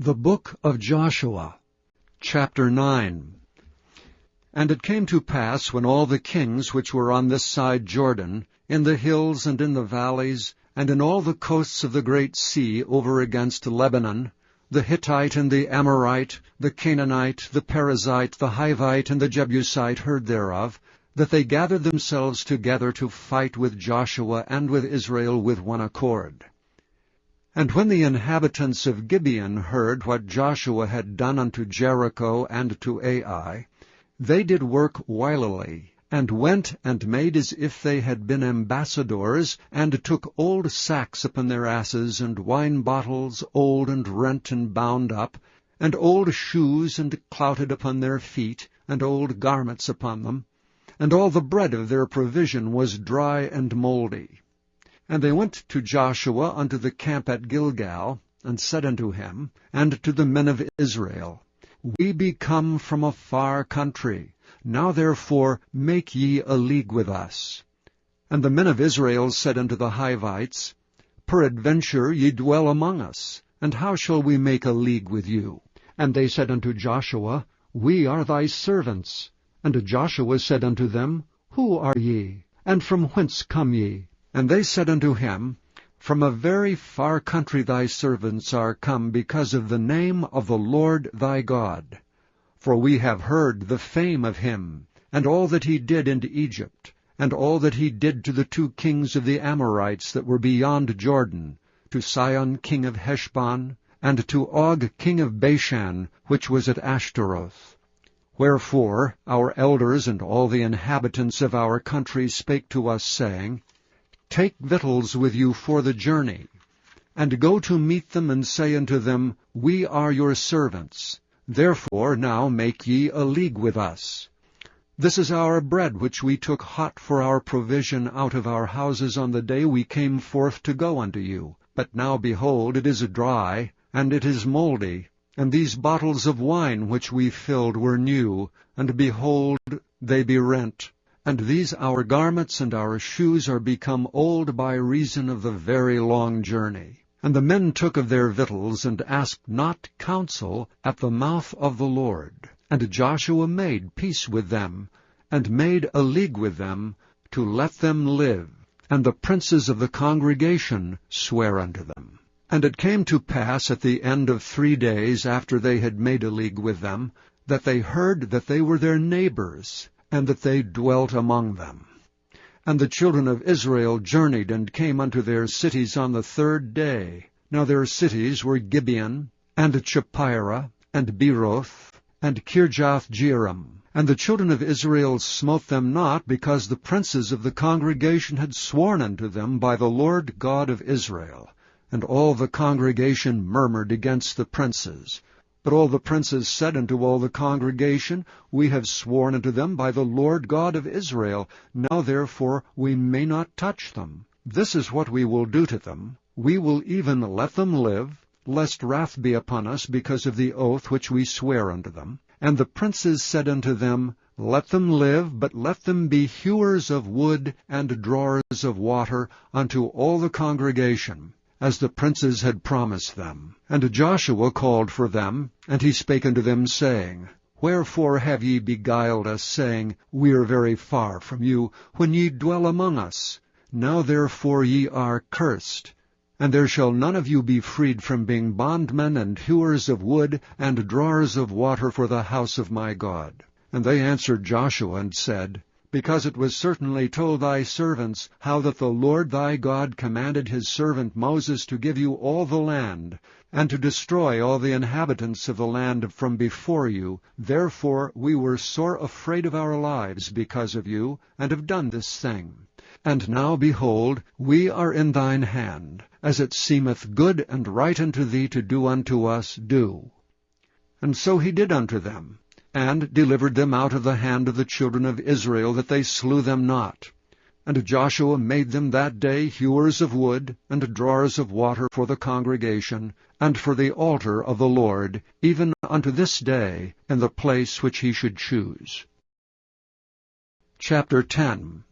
The Book of Joshua, Chapter 9. And it came to pass, when all the kings which were on this side Jordan, in the hills and in the valleys, and in all the coasts of the great sea over against Lebanon, the Hittite and the Amorite, the Canaanite, the Perizzite, the Hivite, and the Jebusite heard thereof, that they gathered themselves together to fight with Joshua and with Israel with one accord. And when the inhabitants of Gibeon heard what Joshua had done unto Jericho and to Ai, they did work wilily, and went and made as if they had been ambassadors, and took old sacks upon their asses, and wine bottles old and rent and bound up, and old shoes and clouted upon their feet, and old garments upon them, and all the bread of their provision was dry and mouldy. And they went to Joshua unto the camp at Gilgal, and said unto him, and to the men of Israel, We be come from a far country. Now therefore make ye a league with us. And the men of Israel said unto the Hivites, Peradventure ye dwell among us, and how shall we make a league with you? And they said unto Joshua, We are thy servants. And Joshua said unto them, Who are ye? And from whence come ye? And they said unto him, From a very far country thy servants are come, because of the name of the Lord thy God. For we have heard the fame of him, and all that he did in Egypt, and all that he did to the two kings of the Amorites that were beyond Jordan, to Sihon king of Heshbon, and to Og king of Bashan, which was at Ashtaroth. Wherefore our elders and all the inhabitants of our country spake to us, saying, Take victuals with you for the journey, and go to meet them, and say unto them, We are your servants. Therefore now make ye a league with us. This is our bread which we took hot for our provision out of our houses on the day we came forth to go unto you. But now, behold, it is dry, and it is mouldy. And these bottles of wine which we filled were new, and behold, they be rent. And these our garments and our shoes are become old by reason of the very long journey. And the men took of their victuals, and asked not counsel at the mouth of the Lord. And Joshua made peace with them, and made a league with them, to let them live. And the princes of the congregation sware unto them. And it came to pass at the end of 3 days after they had made a league with them, that they heard that they were their neighbors, and that they dwelt among them. And the children of Israel journeyed and came unto their cities on the 3rd day. Now their cities were Gibeon, and Chephirah, and Beeroth, and Kirjath-jearim. And the children of Israel smote them not, because the princes of the congregation had sworn unto them by the Lord God of Israel. And all the congregation murmured against the princes. But all the princes said unto all the congregation, We have sworn unto them by the Lord God of Israel. Now therefore we may not touch them. This is what we will do to them. We will even let them live, lest wrath be upon us because of the oath which we swear unto them. And the princes said unto them, Let them live, but let them be hewers of wood and drawers of water unto all the congregation, as the princes had promised them. And Joshua called for them, and he spake unto them, saying, Wherefore have ye beguiled us, saying, We are very far from you, when ye dwell among us? Now therefore ye are cursed, and there shall none of you be freed from being bondmen and hewers of wood and drawers of water for the house of my God. And they answered Joshua and said, Because it was certainly told thy servants how that the Lord thy God commanded his servant Moses to give you all the land, and to destroy all the inhabitants of the land from before you. Therefore we were sore afraid of our lives because of you, and have done this thing. And now, behold, we are in thine hand. As it seemeth good and right unto thee to do unto us, do. And so he did unto them, and delivered them out of the hand of the children of Israel, that they slew them not. And Joshua made them that day hewers of wood, and drawers of water for the congregation, and for the altar of the Lord, even unto this day, in the place which he should choose. Chapter 10.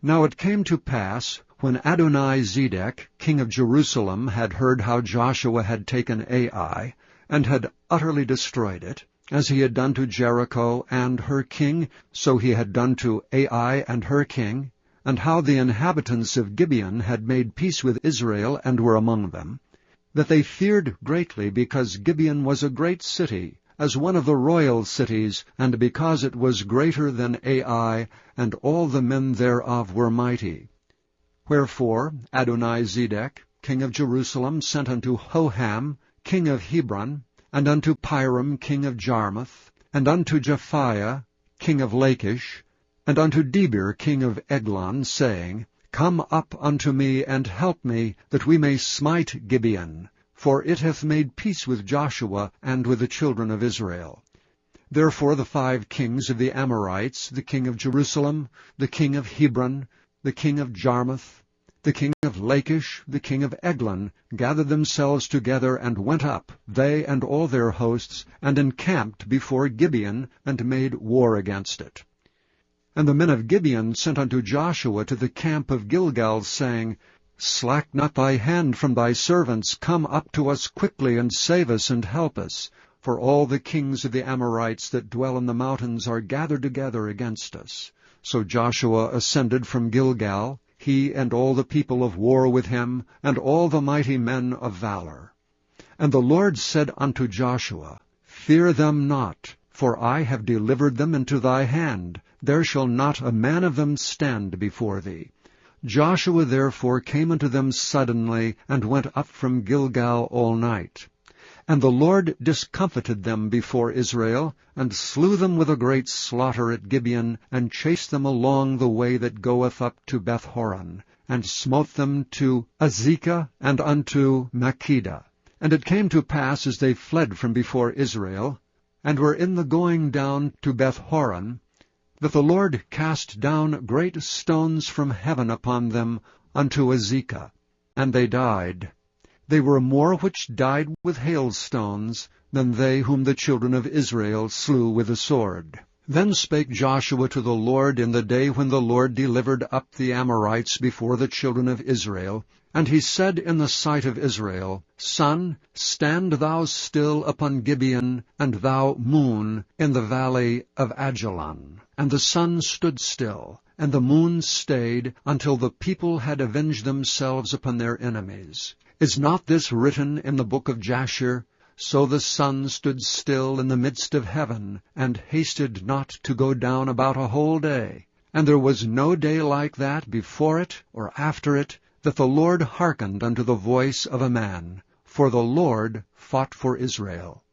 Now it came to pass, when Adoni-Zedek, king of Jerusalem, had heard how Joshua had taken Ai, and had utterly destroyed it, as he had done to Jericho and her king, so he had done to Ai and her king, and how the inhabitants of Gibeon had made peace with Israel and were among them, that they feared greatly, because Gibeon was a great city, as one of the royal cities, and because it was greater than Ai, and all the men thereof were mighty. Wherefore Adonizedec, king of Jerusalem, sent unto Hoham, king of Hebron, and unto Piram, king of Jarmuth, and unto Japhiah, king of Lachish, and unto Debir, king of Eglon, saying, Come up unto me, and help me, that we may smite Gibeon, for it hath made peace with Joshua and with the children of Israel. Therefore the 5 kings of the Amorites, the king of Jerusalem, the king of Hebron, the king of Jarmuth, the king of Lachish, the king of Eglon, gathered themselves together, and went up, they and all their hosts, and encamped before Gibeon, and made war against it. And the men of Gibeon sent unto Joshua to the camp of Gilgal, saying, Slack not thy hand from thy servants, come up to us quickly, and save us, and help us. For all the kings of the Amorites that dwell in the mountains are gathered together against us. So Joshua ascended from Gilgal, he and all the people of war with him, and all the mighty men of valor. And the Lord said unto Joshua, Fear them not, for I have delivered them into thy hand. There shall not a man of them stand before thee. Joshua therefore came unto them suddenly, and went up from Gilgal all night. And the Lord discomfited them before Israel, and slew them with a great slaughter at Gibeon, and chased them along the way that goeth up to Bethhoron, and smote them to Azekah and unto Makkedah. And it came to pass, as they fled from before Israel, and were in the going down to Bethhoron, that the Lord cast down great stones from heaven upon them unto Azekah, and they died. They were more which died with hailstones than they whom the children of Israel slew with the sword. Then spake Joshua to the Lord in the day when the Lord delivered up the Amorites before the children of Israel. And he said in the sight of Israel, Sun, stand thou still upon Gibeon, and thou, moon, in the valley of Ajalon. And the sun stood still, and the moon stayed, until the people had avenged themselves upon their enemies. Is not this written in the book of Jasher? So the sun stood still in the midst of heaven, and hasted not to go down about a whole day. And there was no day like that before it or after it, that the Lord hearkened unto the voice of a man, for the Lord fought for Israel.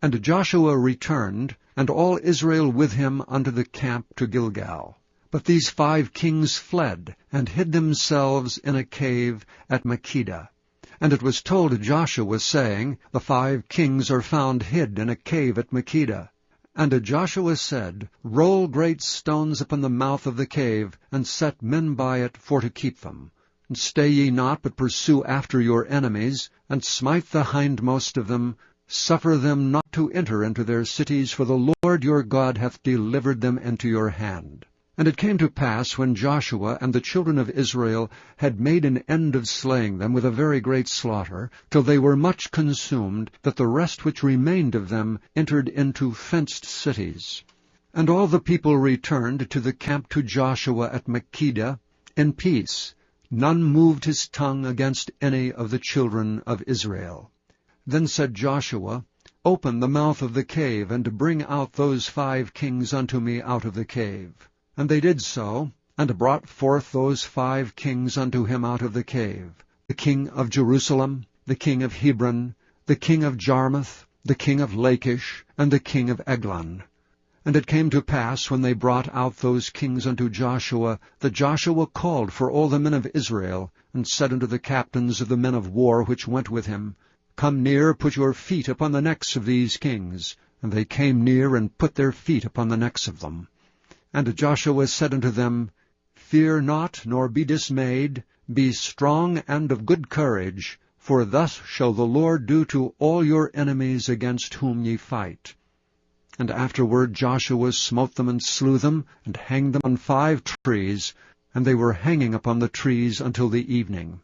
And Joshua returned, and all Israel with him unto the camp to Gilgal. But these 5 kings fled, and hid themselves in a cave at Makkedah. And it was told Joshua, saying, The 5 kings are found hid in a cave at Makkedah. And Joshua said, Roll great stones upon the mouth of the cave, and set men by it for to keep them. And stay ye not, but pursue after your enemies, and smite the hindmost of them. Suffer them not to enter into their cities, for the Lord your God hath delivered them into your hand. And it came to pass, when Joshua and the children of Israel had made an end of slaying them with a very great slaughter, till they were much consumed, that the rest which remained of them entered into fenced cities. And all the people returned to the camp to Joshua at Makkedah in peace. None moved his tongue against any of the children of Israel. Then said Joshua, Open the mouth of the cave, and bring out those 5 kings unto me out of the cave. And they did so, and brought forth those 5 kings unto him out of the cave, the king of Jerusalem, the king of Hebron, the king of Jarmuth, the king of Lachish, and the king of Eglon. And it came to pass, when they brought out those kings unto Joshua, that Joshua called for all the men of Israel, and said unto the captains of the men of war which went with him, Come near, put your feet upon the necks of these kings. And they came near, and put their feet upon the necks of them. And Joshua said unto them, Fear not, nor be dismayed. Be strong and of good courage, for thus shall the Lord do to all your enemies against whom ye fight. And afterward Joshua smote them and slew them, and hanged them on 5 trees, and they were hanging upon the trees until the evening.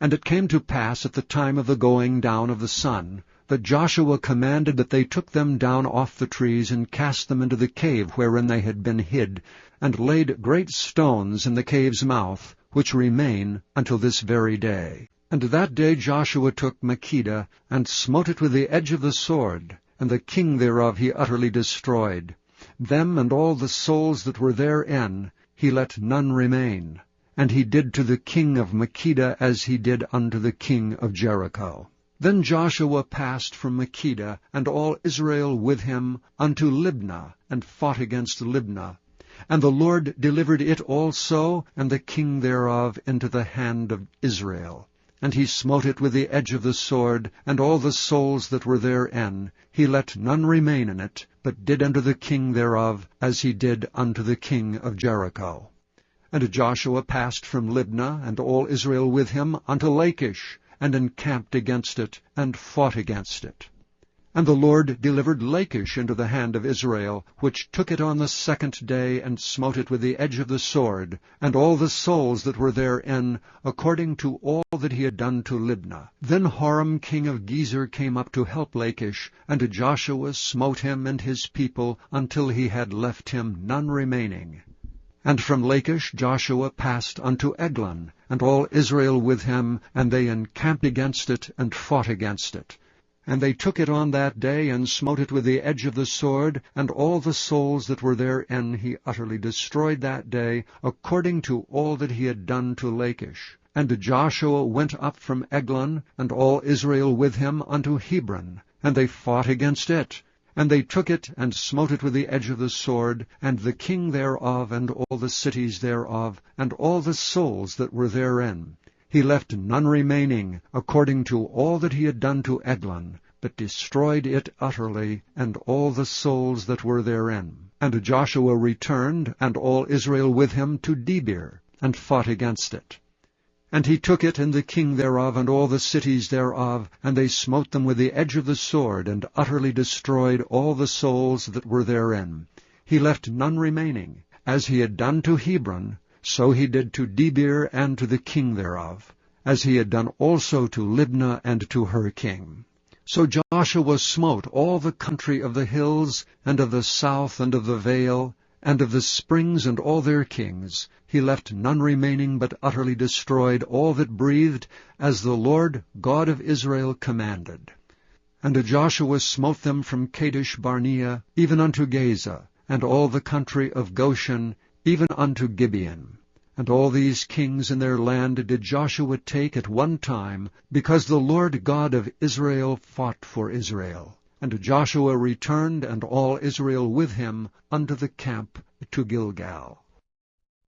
And it came to pass at the time of the going down of the sun, But Joshua commanded that they took them down off the trees, and cast them into the cave wherein they had been hid, and laid great stones in the cave's mouth, which remain until this very day. And that day Joshua took Makkedah, and smote it with the edge of the sword, and the king thereof he utterly destroyed. Them and all the souls that were therein he let none remain. And he did to the king of Makkedah as he did unto the king of Jericho. Then Joshua passed from Makkedah, and all Israel with him, unto Libnah, and fought against Libnah. And the Lord delivered it also, and the king thereof, into the hand of Israel. And he smote it with the edge of the sword, and all the souls that were therein. He let none remain in it, but did unto the king thereof as he did unto the king of Jericho. And Joshua passed from Libnah, and all Israel with him, unto Lachish, and encamped against it, and fought against it. And the Lord delivered Lachish into the hand of Israel, which took it on the second day, and smote it with the edge of the sword, and all the souls that were therein, according to all that he had done to Libnah. Then Horam king of Gezer came up to help Lachish, and Joshua smote him and his people, until he had left him none remaining. And from Lachish Joshua passed unto Eglon, and all Israel with him, and they encamped against it, and fought against it. And they took it on that day, and smote it with the edge of the sword, and all the souls that were therein he utterly destroyed that day, according to all that he had done to Lachish. And Joshua went up from Eglon, and all Israel with him, unto Hebron, and they fought against it. And they took it, and smote it with the edge of the sword, and the king thereof, and all the cities thereof, and all the souls that were therein. He left none remaining, according to all that he had done to Eglon, but destroyed it utterly, and all the souls that were therein. And Joshua returned, and all Israel with him, to Debir, and fought against it. And he took it, and the king thereof, and all the cities thereof, and they smote them with the edge of the sword, and utterly destroyed all the souls that were therein. He left none remaining. As he had done to Hebron, so he did to Debir and to the king thereof, as he had done also to Libnah and to her king. So Joshua smote all the country of the hills, and of the south, and of the vale, and of the springs, and all their kings. He left none remaining, but utterly destroyed all that breathed, as the Lord God of Israel commanded. And Joshua smote them from Kadesh Barnea, even unto Gaza, and all the country of Goshen, even unto Gibeon. And all these kings in their land did Joshua take at one time, because the Lord God of Israel fought for Israel. And Joshua returned, and all Israel with him, unto the camp to Gilgal.